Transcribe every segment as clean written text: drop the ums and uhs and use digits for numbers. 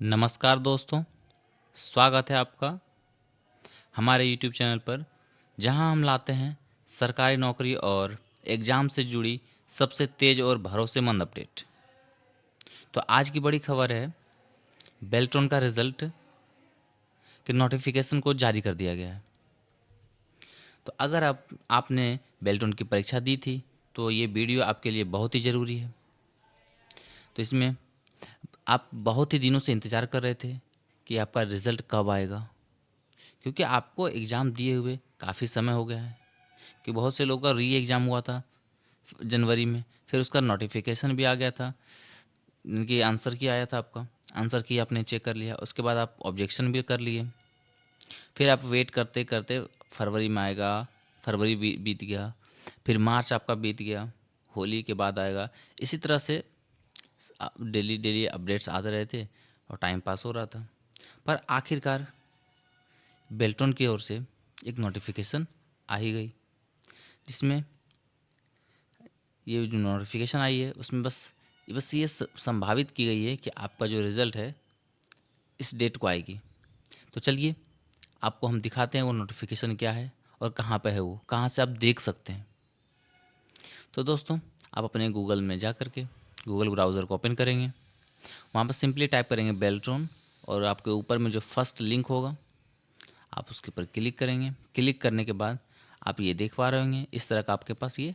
नमस्कार दोस्तों, स्वागत है आपका हमारे यूट्यूब चैनल पर, जहां हम लाते हैं सरकारी नौकरी और एग्ज़ाम से जुड़ी सबसे तेज़ और भरोसेमंद अपडेट। तो आज की बड़ी खबर है, बेल्ट्रॉन का रिज़ल्ट के नोटिफिकेशन को जारी कर दिया गया है। तो अगर आपने बेल्ट्रॉन की परीक्षा दी थी, तो ये वीडियो आपके लिए बहुत ही ज़रूरी है। तो इसमें आप बहुत ही दिनों से इंतज़ार कर रहे थे कि आपका रिज़ल्ट कब आएगा, क्योंकि आपको एग्ज़ाम दिए हुए काफ़ी समय हो गया है। कि बहुत से लोगों का री एग्ज़ाम हुआ था जनवरी में, फिर उसका नोटिफिकेशन भी आ गया था कि आंसर की आया था आपका, आंसर की आपने चेक कर लिया, उसके बाद आप ऑब्जेक्शन भी कर लिए, फिर आप वेट करते करते फरवरी में आएगा, फरवरी बीत गया, फिर मार्च आपका बीत गया, होली के बाद आएगा। इसी तरह से डेली डेली अपडेट्स आते रहे थे और टाइम पास हो रहा था। पर आखिरकार बेल्ट्रॉन की ओर से एक नोटिफिकेशन आ ही गई, जिसमें ये जो नोटिफिकेशन आई है उसमें बस ये संभावित की गई है कि आपका जो रिज़ल्ट है इस डेट को आएगी। तो चलिए आपको हम दिखाते हैं वो नोटिफिकेशन क्या है और कहाँ पे है, वो कहाँ से आप देख सकते हैं। तो दोस्तों, आप अपने गूगल में जा कर के गूगल ब्राउज़र को ओपन करेंगे, वहाँ पर सिंपली टाइप करेंगे बेल्ट्रॉन, और आपके ऊपर में जो फर्स्ट लिंक होगा आप उसके ऊपर क्लिक करेंगे। क्लिक करने के बाद आप ये देख पा रहे होंगे, इस तरह का आपके पास ये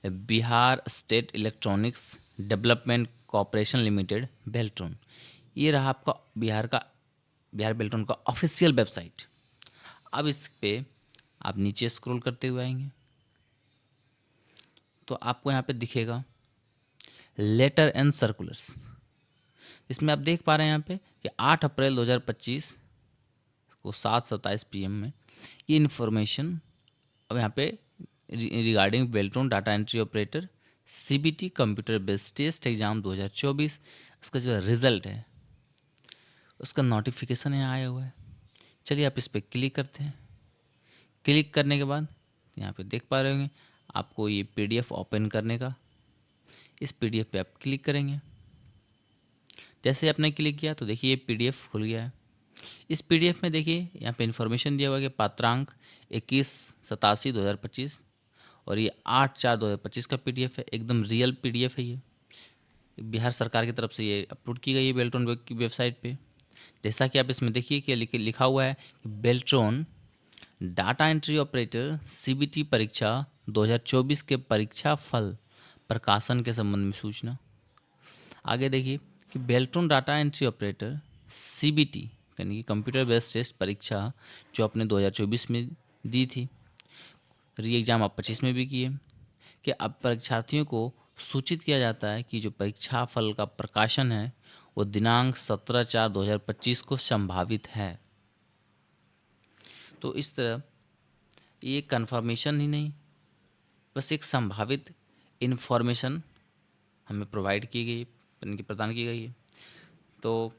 Bihar state electronics development corporation limited Beltron, ये रहा आपका बिहार बेल्ट्रॉन का ऑफिशियल वेबसाइट। अब इस पे आप नीचे स्क्रॉल करते हुए आएंगे तो आपको यहाँ पे दिखेगा लेटर एंड सर्कुलर्स। इसमें आप देख पा रहे हैं यहाँ पे कि 8 अप्रैल 2025 को 7:27 PM में ये इन्फॉर्मेशन अब यहाँ पे regarding Beltron data entry operator CBT computer based test exam 2024, उसका जो रिज़ल्ट है उसका नोटिफिकेशन यहाँ आया हुआ है। चलिए आप इस पर क्लिक करते हैं। क्लिक करने के बाद यहाँ पे देख पा रहे होंगे आपको ये PDF ओपन करने का, इस PDF पे आप क्लिक करेंगे। जैसे ही आपने क्लिक किया तो देखिए ये PDF खुल गया है। इस PDF में देखिए यहाँ पे इन्फॉर्मेशन दिया हुआ है कि पात्रांक 21/87/2025, और ये 8/4/2025 का PDF है, एकदम रियल PDF है। ये बिहार सरकार की तरफ से ये अपलोड की गई है बेल्ट्रॉन की वेबसाइट पे। जैसा कि आप इसमें देखिए कि लिखा हुआ है कि Beltron data entry operator CBT परीक्षा 2024 के परीक्षा फल प्रकाशन के संबंध में सूचना। आगे देखिए कि Beltron data entry operator CBT यानी कि कंप्यूटर बेस्ड टेस्ट परीक्षा जो आपने 2024 में दी थी, री एग्ज़ाम आप 25 में भी किए, कि अब परीक्षार्थियों को सूचित किया जाता है कि जो परीक्षा फल का प्रकाशन है वो दिनांक 17/4/2025 को संभावित है। तो इस तरह ये कंफर्मेशन ही नहीं, बस एक संभावित इन्फॉर्मेशन हमें प्रोवाइड की गई, यानी कि प्रदान की गई है। तो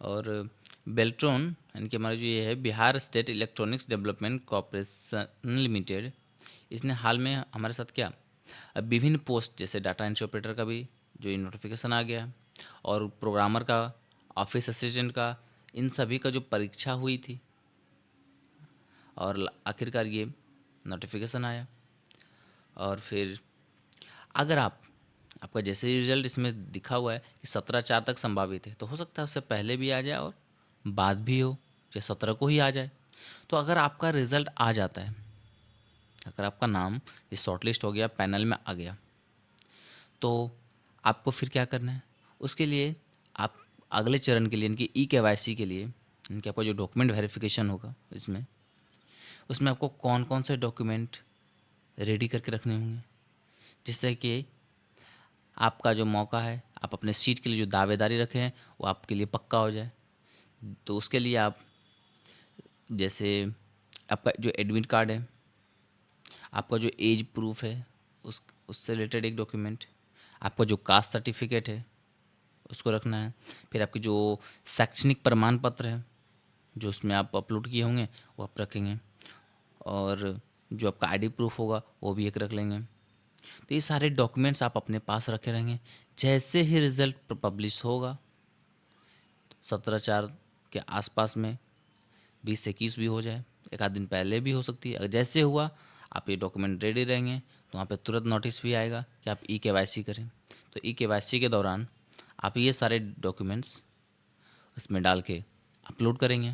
और बेल्ट्रॉन यानी कि हमारा जो ये है Bihar state electronics development corporation limited, इसने हाल में हमारे साथ क्या अब विभिन्न पोस्ट जैसे डाटा एंट्री ऑपरेटर का भी जो नोटिफिकेशन आ गया, और प्रोग्रामर का, ऑफिस असिस्टेंट का, इन सभी का जो परीक्षा हुई थी, और आखिरकार ये नोटिफिकेशन आया। और फिर अगर आपका जैसे ही रिजल्ट इसमें दिखा हुआ है कि 17/4 तक संभावित है, तो हो सकता है उससे पहले भी आ जाए और बाद भी हो, या 17 को ही आ जाए। तो अगर आपका रिज़ल्ट आ जाता है, अगर आपका नाम इस शॉर्टलिस्ट हो गया, पैनल में आ गया, तो आपको फिर क्या करना है, उसके लिए आप अगले चरण के लिए इनकी KYC के लिए, इनके आपका जो डॉक्यूमेंट वेरिफिकेशन होगा इसमें, उसमें आपको कौन कौन से डॉक्यूमेंट रेडी करके रखने होंगे, जिससे कि आपका जो मौका है, आप अपने सीट के लिए जो दावेदारी रखे हैं वो आपके लिए पक्का हो जाए। तो उसके लिए आप जैसे आपका जो एडमिट कार्ड है, आपका जो एज प्रूफ है, उससे रिलेटेड एक डॉक्यूमेंट, आपका जो कास्ट सर्टिफिकेट है उसको रखना है, फिर आपकी जो शैक्षणिक प्रमाण पत्र है जो उसमें आप अपलोड किए होंगे वो आप रखेंगे, और जो आपका ID प्रूफ होगा वो भी एक रख लेंगे। तो ये सारे डॉक्यूमेंट्स आप अपने पास रखे रहेंगे। जैसे ही रिज़ल्ट पब्लिश होगा, 17/4 के आसपास में, 20 से 21 भी हो जाए, एक आध दिन पहले भी हो सकती है। अगर जैसे हुआ आप ये डॉक्यूमेंट रेडी रहेंगे तो वहाँ पे तुरंत नोटिस भी आएगा कि आप ई-केवाईसी करें। तो ई-केवाईसी के दौरान आप ये सारे डॉक्यूमेंट्स इसमें डाल के अपलोड करेंगे।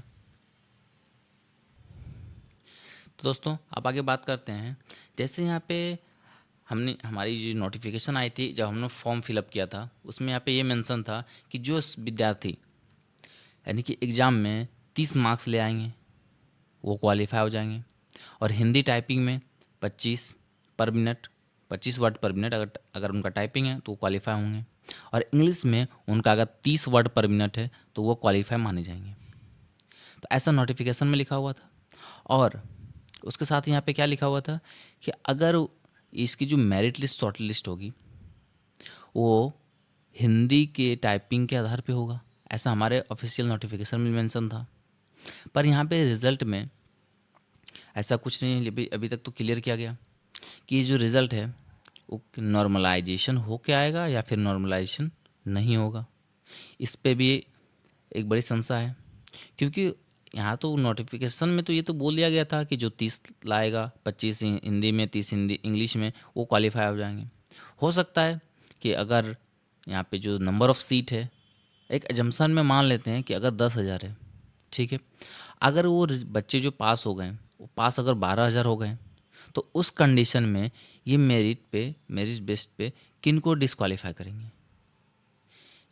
तो दोस्तों अब आगे बात करते हैं। जैसे यहाँ पे हमने हमारी जो नोटिफिकेशन आई थी जब हमने फॉर्म फिलअप किया था, उसमें यहाँ पे ये मेंशन था कि जो विद्यार्थी यानी कि एग्ज़ाम में 30 मार्क्स ले आएंगे वो क्वालिफाई हो जाएंगे। और हिंदी टाइपिंग में 25 पर मिनट, 25 वर्ड पर मिनट अगर अगर उनका टाइपिंग है तो वो क्वालिफाई होंगे। और इंग्लिश में उनका अगर 30 वर्ड पर मिनट है तो वो क्वालिफाई माने जाएंगे। तो ऐसा नोटिफिकेशन में लिखा हुआ था। और उसके साथ यहाँ पे क्या लिखा हुआ था कि अगर इसकी जो मेरिट लिस्ट शॉर्ट लिस्ट होगी वो हिंदी के टाइपिंग के आधार पे होगा, ऐसा हमारे ऑफिशियल नोटिफिकेशन में मेंशन था। पर यहाँ पे रिज़ल्ट में ऐसा कुछ नहीं है। अभी तक तो क्लियर किया गया कि ये जो रिज़ल्ट है वो नॉर्मलाइजेशन हो के आएगा या फिर नॉर्मलाइजेशन नहीं होगा। इस पे भी एक बड़ी संशय है, क्योंकि यहाँ तो नोटिफिकेशन में तो ये तो बोल दिया गया था कि जो 30 लाएगा, 25 हिंदी में, 30 हिंदी इंग्लिश में, वो क्वालिफाई हो जाएंगे। हो सकता है कि अगर यहाँ पे जो नंबर ऑफ़ सीट है, एक एजम्पशन में मान लेते हैं कि अगर 10,000 है, ठीक है, अगर वो बच्चे जो पास हो गए वो पास अगर 12,000 हो गए तो उस कंडीशन में ये मेरिट बेस्ड पे किन को डिस्क्वालीफाई करेंगे।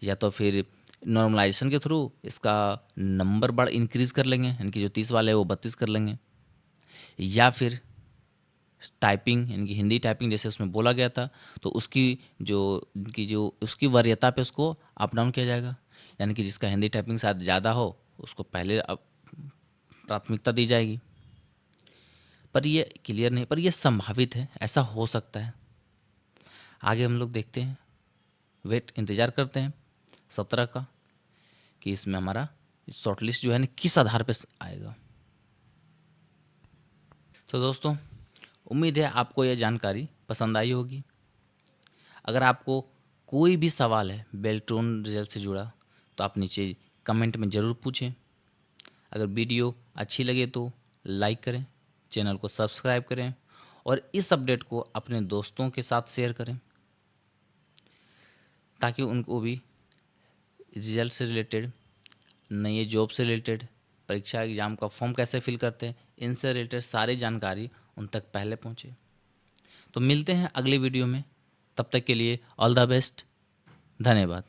या तो फिर नॉर्मलाइजेशन के थ्रू इसका नंबर बढ़ इंक्रीज़ कर लेंगे, यानी कि जो 30 वाले हैं वो 32 कर लेंगे, या फिर टाइपिंग यानी कि हिंदी टाइपिंग जैसे उसमें बोला गया था तो जो उसकी वरीयता पे उसको अप डाउन किया जाएगा, यानी कि जिसका हिंदी टाइपिंग शायद ज़्यादा हो उसको पहले प्राथमिकता दी जाएगी। पर ये क्लियर नहीं, पर ये संभावित है, ऐसा हो सकता है। आगे हम लोग देखते हैं, इंतज़ार करते हैं 17 का कि इसमें हमारा शॉर्ट लिस्ट जो है ना किस आधार पे आएगा। तो दोस्तों उम्मीद है आपको यह जानकारी पसंद आई होगी। अगर आपको कोई भी सवाल है बेल्ट्रॉन रिजल्ट से जुड़ा तो आप नीचे कमेंट में ज़रूर पूछें। अगर वीडियो अच्छी लगे तो लाइक करें, चैनल को सब्सक्राइब करें और इस अपडेट को अपने दोस्तों के साथ शेयर करें ताकि उनको भी रिजल्ट से रिलेटेड, नए जॉब से रिलेटेड, परीक्षा एग्ज़ाम का फॉर्म कैसे फिल करते हैं, इनसे रिलेटेड सारी जानकारी उन तक पहले पहुंचे। तो मिलते हैं अगले वीडियो में, तब तक के लिए ऑल द बेस्ट, धन्यवाद।